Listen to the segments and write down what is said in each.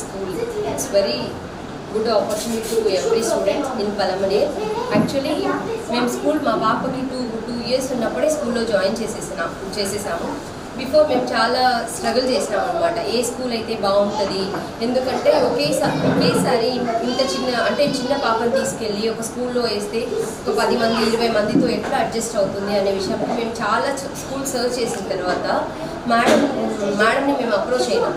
school. It's very good opportunity to every student in Palamane. Actually, మేము school మా పాపకి two years ఉన్నప్పుడే స్కూల్లో జాయిన్ చేసేసాము. బిఫోర్ మేము చాలా స్ట్రగుల్ చేసినాం అనమాట, ఏ స్కూల్ అయితే బాగుంటుంది, ఎందుకంటే ఒకేసారి ఇంత చిన్న పాపను తీసుకెళ్ళి ఒక స్కూల్లో వేస్తే ఒక 10 మంది 20 మందితో ఎట్లా అడ్జస్ట్ అవుతుంది అనే విషయంలో మేము చాలా స్కూల్ సర్చ్ చేసిన తర్వాత మేడంని మేము అప్రోచ్ అయినాం.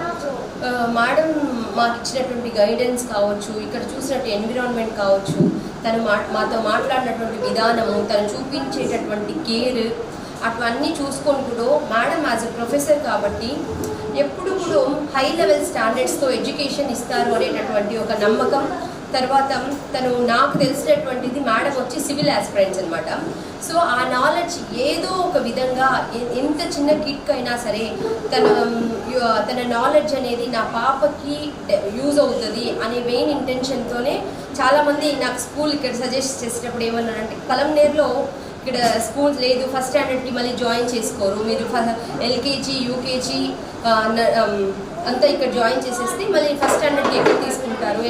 మేడం మాకు ఇచ్చినటువంటి గైడెన్స్ కావచ్చు, ఇక్కడ చూసినట్టు ఎన్విరాన్మెంట్ కావచ్చు, తను మాతో మాట్లాడినటువంటి విధానము, తను చూపించేటటువంటి కేర్, అటువన్నీ చూసుకొని కూడా మేడం యాజ్ ఎ ప్రొఫెసర్ కాబట్టి ఎప్పుడు కూడా హై లెవెల్ స్టాండర్డ్స్తో ఎడ్యుకేషన్ ఇస్తారు అనేటటువంటి ఒక నమ్మకం. తర్వాత తను నాకు తెలిసినటువంటిది మేడం వచ్చి సివిల్ ఆస్పిరెంట్స్ అనమాట. సో ఆ నాలెడ్జ్ ఏదో ఒక విధంగా ఎంత చిన్న కిడ్కి అయినా సరే తన నాలెడ్జ్ అనేది నా పాపకి యూజ్ అవుతుంది అనే మెయిన్ ఇంటెన్షన్తోనే చాలామంది నాకు స్కూల్ ఇక్కడ సజెస్ట్ చేసేటప్పుడు ఏమన్నారంటే, పలంనేరులో ఇక్కడ స్కూల్ లేదు, ఫస్ట్ స్టాండర్డ్కి మళ్ళీ జాయిన్ చేసుకోరు, మీరు ఎల్కేజీ యూకేజీ అంతా ఇక్కడ జాయిన్ చేసేస్తే మళ్ళీ ఫస్ట్ స్టాండర్డ్కి ఎక్కడ తీసుకుంటారు,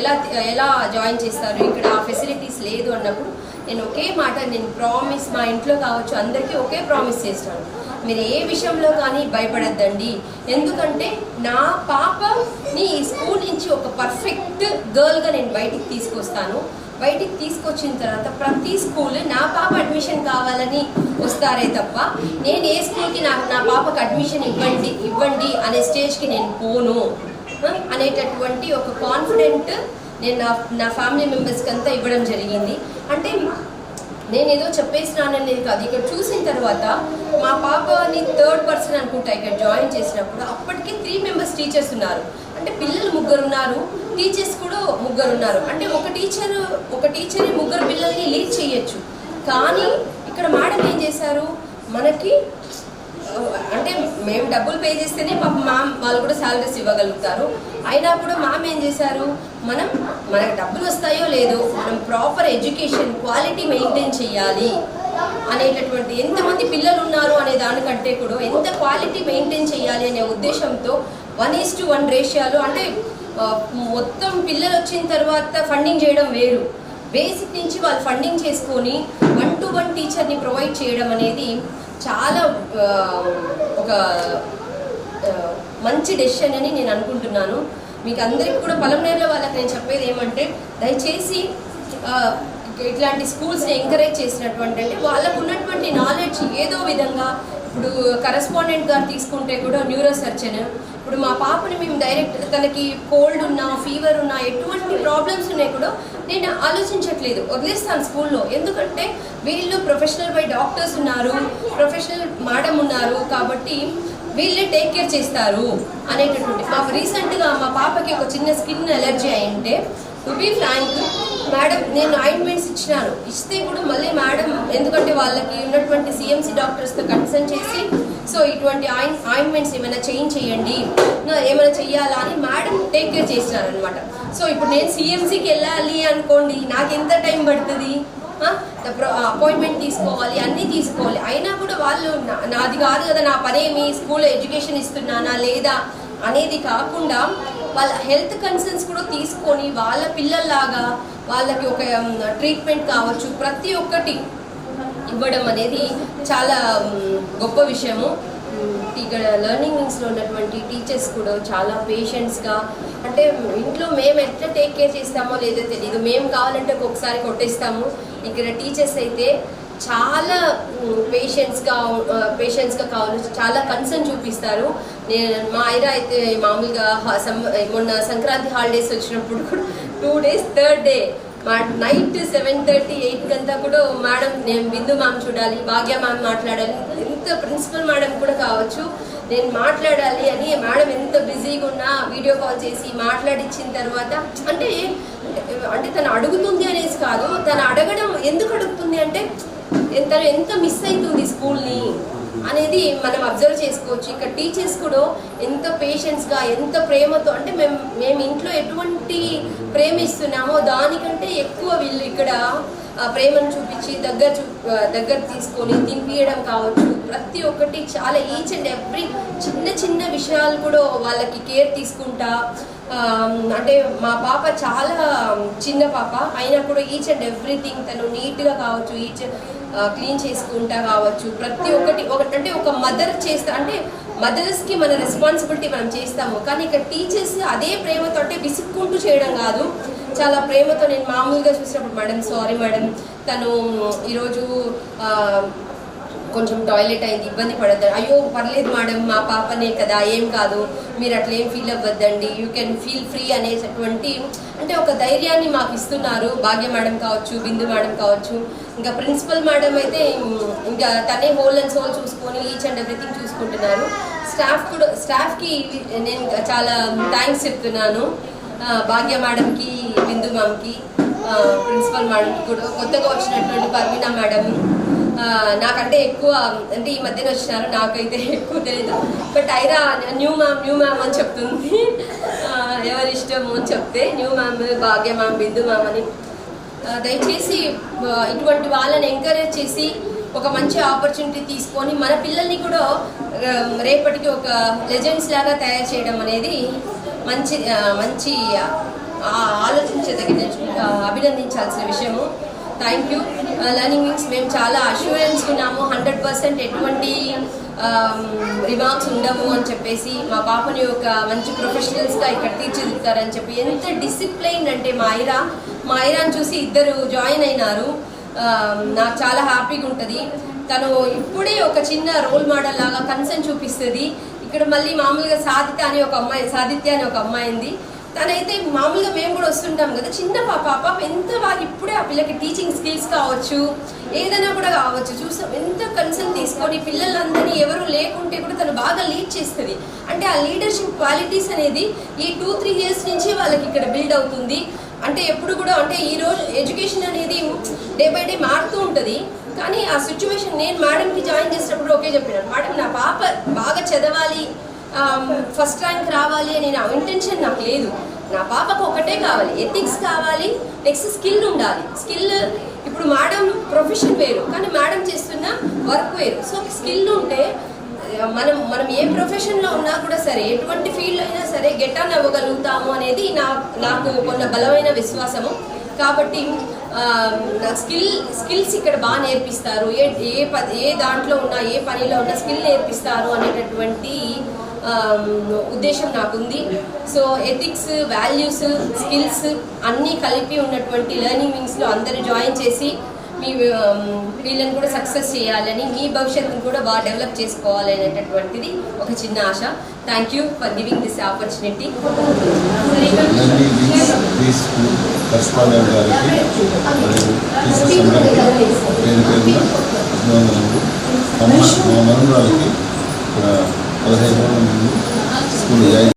ఎలా జాయిన్ చేస్తారు, ఇక్కడ ఆ ఫెసిలిటీస్ లేదు అన్నప్పుడు నేను ఒకే మాట, నేను ప్రామిస్ మా ఇంట్లో కావచ్చు అందరికీ ఒకే ప్రామిస్ చేస్తాను, మీరు ఏ విషయంలో కానీ భయపడద్దండి, ఎందుకంటే నా పాపని ఈ స్కూల్ నుంచి ఒక పర్ఫెక్ట్ గర్ల్గా నేను బయటికి తీసుకొస్తాను. బయటికి తీసుకొచ్చిన తర్వాత ప్రతి స్కూల్ నా పాప అడ్మిషన్ కావాలని వస్తారే తప్ప నేను ఏ స్కూల్కి నా పాపకు అడ్మిషన్ ఇవ్వండి అనే స్టేజ్కి నేను పోను అనేటటువంటి ఒక కాన్ఫిడెంట్ నేను నా ఫ్యామిలీ మెంబర్స్కి అంతా ఇవ్వడం జరిగింది. అంటే నేను ఏదో చెప్పేసినాననేది కాదు, ఇక్కడ చూసిన తర్వాత మా పాపని 3rd పర్సన్ అనుకుంటా ఇక్కడ జాయిన్ చేసినప్పుడు అప్పటికి 3 మెంబర్స్ టీచర్స్ ఉన్నారు. అంటే పిల్లలు 3 ఉన్నారు, టీచర్స్ కూడా 3 ఉన్నారు. అంటే ఒక టీచర్ 3 పిల్లల్ని లీడ్ చేయొచ్చు. కానీ ఇక్కడ మేడం ఏం చేశారు, మనకి అంటే మేము డబ్బులు పే చేస్తేనే మ్యామ్ వాళ్ళు కూడా శాలరీస్ ఇవ్వగలుగుతారు. అయినా కూడా మ్యామ్ ఏం చేశారు, మనకు డబ్బులు వస్తాయో లేదో మనం ప్రాపర్ ఎడ్యుకేషన్ క్వాలిటీ మెయింటైన్ చేయాలి అనేటటువంటి, ఎంతమంది పిల్లలు ఉన్నారు అనే దానికంటే కూడా ఎంత క్వాలిటీ మెయింటైన్ చేయాలి అనే ఉద్దేశంతో 1:1 రేషియోలో, అంటే మొత్తం పిల్లలు వచ్చిన తర్వాత ఫండింగ్ చేయడం వేరు, బేసిక్ నుంచి వాళ్ళు ఫండింగ్ చేసుకొని 1-to-1 టీచర్ని ప్రొవైడ్ చేయడం అనేది చాలా ఒక మంచి డెసిషన్ అని నేను అనుకుంటున్నాను. మీకు అందరికి కూడా పలంనేరులో వాళ్ళకి నేను చెప్పేది ఏమంటే, దయచేసి ఇట్లాంటి స్కూల్స్ని ఎంకరేజ్ చేసినటువంటి, అంటే వాళ్ళకు ఉన్నటువంటి నాలెడ్జ్ ఏదో విధంగా, ఇప్పుడు కరెస్పాండెంట్ గారు తీసుకుంటే కూడా న్యూరో సర్జన్, ఇప్పుడు మా పాపని మేము డైరెక్ట్ తనకి కోల్డ్ ఉన్నా ఫీవర్ ఉన్నా ఎటువంటి ప్రాబ్లమ్స్ ఉన్నాయి కూడా నేను ఆలోచించట్లేదు, వదిలేస్తాను స్కూల్లో. ఎందుకంటే వీళ్ళు ప్రొఫెషనల్ బై డాక్టర్స్ ఉన్నారు, ప్రొఫెషనల్ మేడం ఉన్నారు, కాబట్టి వీళ్ళే టేక్ కేర్ చేస్తారు అనేటటువంటి. మాకు రీసెంట్గా మా పాపకి ఒక చిన్న స్కిన్ ఎలర్జీ అయింటే, టు బీ ఫ్రాంక్ మేడం నేను ఆయింట్మెంట్స్ ఇస్తే కూడా మళ్ళీ మేడం, ఎందుకంటే వాళ్ళకి ఉన్నటువంటి సిఎంసి డాక్టర్స్తో కన్సల్ట్ చేసి, సో ఇటువంటి ఆయింట్మెంట్స్ ఏమైనా చేంజ్ చేయండి, ఏమైనా చెయ్యాలా అని మేడం టేక్ కేర్ చేసినారనమాట. సో ఇప్పుడు నేను సిఎంసికి వెళ్ళాలి అనుకోండి, నాకు ఎంత టైం పడుతుంది, అపాయింట్మెంట్ తీసుకోవాలి, అన్నీ తీసుకోవాలి. అయినా కూడా వాళ్ళు నాది కాదు కదా, నా పనేమి స్కూల్లో ఎడ్యుకేషన్ ఇస్తున్నానా లేదా అనేది కాకుండా వాళ్ళ హెల్త్ కన్సర్న్స్ కూడా తీసుకొని వాళ్ళ పిల్లల్లాగా వాళ్ళకి ఒక ట్రీట్మెంట్ కావచ్చు ప్రతి ఒక్కటి ఇవ్వడం అనేది చాలా గొప్ప విషయము. ఇక్కడ లెర్నింగ్ వింగ్స్లో ఉన్నటువంటి టీచర్స్ కూడా చాలా పేషెంట్స్గా, అంటే ఇంట్లో మేము ఎట్లా టేక్ కేర్ చేస్తామో లేదో తెలియదు, మేము కావాలంటే ఒక్కొక్కసారి కొట్టేస్తాము. ఇక్కడ టీచర్స్ అయితే చాలా పేషెంట్స్గా కావాలి, చాలా కన్సర్న్ చూపిస్తారు. మా ఐరా అయితే మామూలుగా మొన్న సంక్రాంతి హాలిడేస్ వచ్చినప్పుడు కూడా 2 days 3rd day night 7:30 8 Ganta కూడా మేడం నేను బిందు మ్యామ్ చూడాలి, భాగ్య మ్యామ్ మాట్లాడాలి, ఎంత ప్రిన్సిపల్ మేడం కూడా కావచ్చు నేను మాట్లాడాలి అని మేడం ఎంత బిజీగా ఉన్నా వీడియో కాల్ చేసి మాట్లాడిచ్చిన తర్వాత, అంటే తను అడుగుతుంది అనేసి కాదు, తను అడగడం ఎందుకు అడుగుతుంది అంటే తను ఎంత మిస్ అవుతుంది స్కూల్ని అనేది మనం అబ్జర్వ్ చేసుకోవచ్చు. ఇక్కడ టీచర్స్ కూడా ఎంత పేషెన్స్గా ఎంత ప్రేమతో, అంటే మేము ఇంట్లో ఎటువంటి ప్రేమ ఇస్తున్నామో దానికంటే ఎక్కువ వీళ్ళు ఇక్కడ ప్రేమను చూపించి దగ్గర తీసుకొని తినిపించడం కావచ్చు, ప్రతి ఒక్కటి చాలా ఈచ్ అండ్ ఎవ్రీ చిన్న విషయాలు కూడా వాళ్ళకి కేర్ తీసుకుంటా అంటే మా పాప చాలా చిన్న పాప అయినా కూడా ఈచ్ అండ్ ఎవ్రీథింగ్ తను నీట్గా కావచ్చు, క్లీన్ చేసుకుంటా కావచ్చు, ప్రతి ఒక్కటి అంటే ఒక మదర్ చేస్తా అంటే మదర్స్కి మన రెస్పాన్సిబిలిటీ మనం చేస్తాము. కానీ ఇక్కడ టీచర్స్ అదే ప్రేమతో అంటే విసుక్కుంటూ చేయడం కాదు, చాలా ప్రేమతో. నేను మామూలుగా చూసినప్పుడు మేడం సారీ మేడం తను ఈరోజు కొంచెం టాయిలెట్ అయింది ఇబ్బంది పడద్దు, అయ్యో పర్లేదు మేడం మా పాపనే కదా ఏం కాదు మీరు అట్లా ఏం ఫీల్ అవ్వద్దండి, యూ కెన్ ఫీల్ ఫ్రీ అనేటటువంటి అంటే ఒక ధైర్యాన్ని మాకు ఇస్తున్నారు. భాగ్య మేడం కావచ్చు, బిందు మేడం కావచ్చు, ఇంకా ప్రిన్సిపల్ మేడం అయితే ఇంకా తనే హోల్ అండ్ సోల్ చూసుకొని ఈచ్ అండ్ ఎవ్రీథింగ్ చూసుకుంటున్నారు. స్టాఫ్కి నేను చాలా థ్యాంక్స్ చెప్తున్నాను. భాగ్య మేడంకి, బిందు మ్యామ్కి, ప్రిన్సిపల్ మేడంకి కూడా, కొత్తగా వచ్చినటువంటి పర్వీనా మేడం నాకంటే ఎక్కువ అంటే ఈ మధ్యన వచ్చినారు, నాకైతే ఎక్కువ తెలీదు. బట్ ఐరా న్యూ మ్యామ్ అని చెప్తుంది, ఎవరి ఇష్టము అని చెప్తే న్యూ మ్యామ్, భాగ్య మ్యామ్, బిందు మ్యామ్ అని. దయచేసి ఇటువంటి వాళ్ళని ఎంకరేజ్ చేసి ఒక మంచి ఆపర్చునిటీ తీసుకొని మన పిల్లల్ని కూడా రేపటికి ఒక లెజెండ్స్ లాగా తయారు చేయడం అనేది మంచి ఆలోచించదగిన అభినందించాల్సిన విషయము. Thank you learning wings. మేము చాలా అష్యూరెన్స్ ఉన్నాము, 100% ఎటువంటి రిమార్క్స్ ఉండవు అని చెప్పేసి మా పాపని ఒక మంచి ప్రొఫెషనల్స్గా ఇక్కడ తీర్చిదిద్దుతారని చెప్పి. ఎంత డిసిప్లైన్ అంటే మా ఐరాని చూసి ఇద్దరు జాయిన్ అయినారు, నాకు చాలా హ్యాపీగా ఉంటుంది. తను ఇప్పుడే ఒక చిన్న రోల్ మోడల్ లాగా కన్సర్న్ చూపిస్తుంది. ఇక్కడ మళ్ళీ మామూలుగా సాదిత్య అని ఒక అమ్మాయి ఉంది, తనైతే మామూలుగా మేము కూడా వస్తుంటాం కదా, చిన్న పాప ఎంత బాగా ఇప్పుడే ఆ పిల్లకి టీచింగ్ స్కిల్స్ కావచ్చు, ఏదైనా కూడా కావచ్చు, చూసాం ఎంత కన్సర్న్ తీసుకొని పిల్లలందరినీ ఎవరు లేకుంటే కూడా తను బాగా లీడ్ చేస్తుంది. అంటే ఆ లీడర్షిప్ క్వాలిటీస్ అనేది ఈ 2-3 ఇయర్స్ నుంచి వాళ్ళకి ఇక్కడ బిల్డ్ అవుతుంది. అంటే ఎప్పుడు కూడా అంటే ఈరోజు ఎడ్యుకేషన్ అనేది డే బై డే మారుతూ ఉంటుంది. కానీ ఆ సిచ్యువేషన్ నేను మేడంకి జాయిన్ చేసినప్పుడు ఓకే చెప్పినాను, మేడం నా పాప బాగా చదవాలి, ఫస్ట్ ర్యాంక్ రావాలి అని నా ఇంటెన్షన్ నాకు లేదు. నా పాపకు ఒకటే కావాలి, ఎథిక్స్ కావాలి, నెక్స్ట్ స్కిల్ ఉండాలి. స్కిల్ ఇప్పుడు మేడం ప్రొఫెషన్ వేరు, కానీ మేడం చేస్తున్న వర్క్ వేరు. సో స్కిల్ ఉంటే మనం ఏ ప్రొఫెషన్లో ఉన్నా కూడా సరే, ఎటువంటి ఫీల్డ్ అయినా సరే గెట్ ఆన్ అవ్వగలుగుతాము అనేది నాకు కొన్న బలమైన విశ్వాసము. కాబట్టి స్కిల్స్ ఇక్కడ బాగా నేర్పిస్తారు, ఏ దాంట్లో ఉన్నా ఏ పనిలో ఉన్నా స్కిల్ నేర్పిస్తారు అనేటటువంటి ఉద్దేశం నాకుంది. సో ఎథిక్స్, వాల్యూస్, స్కిల్స్ అన్నీ కలిపి ఉన్నటువంటి లెర్నింగ్ వింగ్స్లో అందరూ జాయిన్ చేసి మీ వీళ్ళని కూడా సక్సెస్ చేయాలని, మీ భవిష్యత్తును కూడా బాగా డెవలప్ చేసుకోవాలి అనేటటువంటిది ఒక చిన్న ఆశ. Thank you for giving this opportunity. మా మనవరాలకి 15 రోజుల ముందు స్కూల్